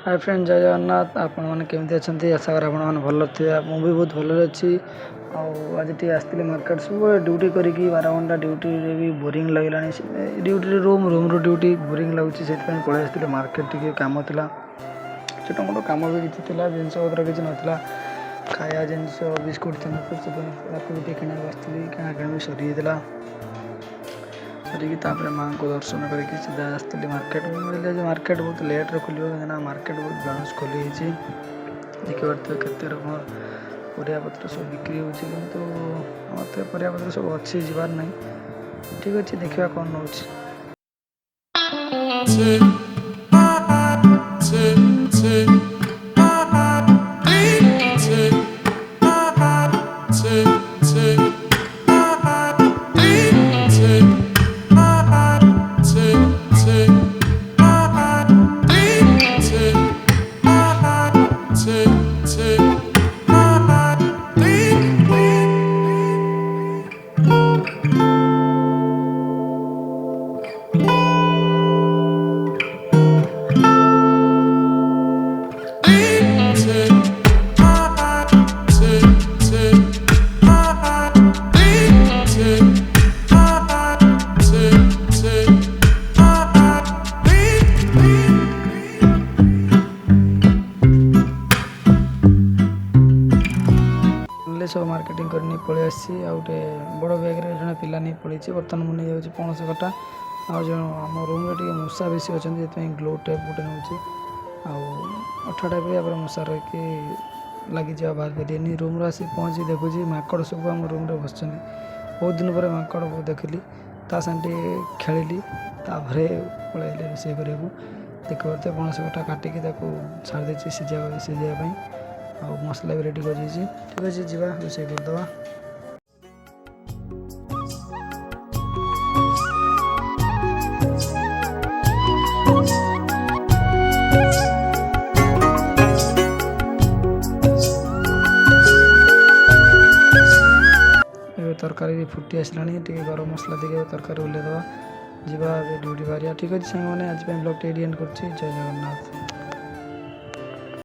Hi friend, जय जगन्नाथ। आपण मैंने केमती अच्छा आशा कर आप भल थे। मुझे बहुत भल अच्छी। आज टी आसती मार्केट सब ड्यूटी करी 12 घंटा ड्यूटी भी बोरिंग लगला। ड्यूटी रूम रू ड्यूटी बोरिंग लगुच से पलि आसती मार्केट टी कम था। छोट मोट कम भी किसी जिनस पत्र किसी नाला खाया जिनस बिस्कुट थी भी किणा आसती किणा भी सरी सरिकी माँ को दर्शन करके सीधा आसती मार्केट मिले। मार्केट बहुत लेट्रे खोल कहीं मार्केट बहुत ब्रांच खोली देखिए केते रकम परियापत्र सब बिक्री हो मत परियापत्र सब अच्छी जबार ना। ठीक अच्छे देखा कौन नौ सब मार्केटिंग करनी पलि आसी गोटे बड़ बैग्रे जो पिला नहीं पड़ी। बर्तमान मुझे नहीं जाऊँगी पणस कटा आम रूम टे मूषा बेसी अच्छा से ग्लो टेप गोटे नौ अठा टाइप मूषा रही लगी बाहर पारे रूम आसी पहुँची देखुची माकड़ सब आम रूम बस बहुत दिन पर माकड़ देखिली साथे खेली पलि रोषे करने देखते पणस कटा काटिकी छाड़ी देती सीझाई आ मसला भी रेडी कर। ठीक अच्छे जा रोषे करदे। तरकारी भी फुटी आसला गरम मसला देखे तरकारी ओल्लैदवा जा ड्यूटी बाहर। ठीक अच्छे सांग मैंने आज ब्लॉग एंड कर। जय जगन्नाथ।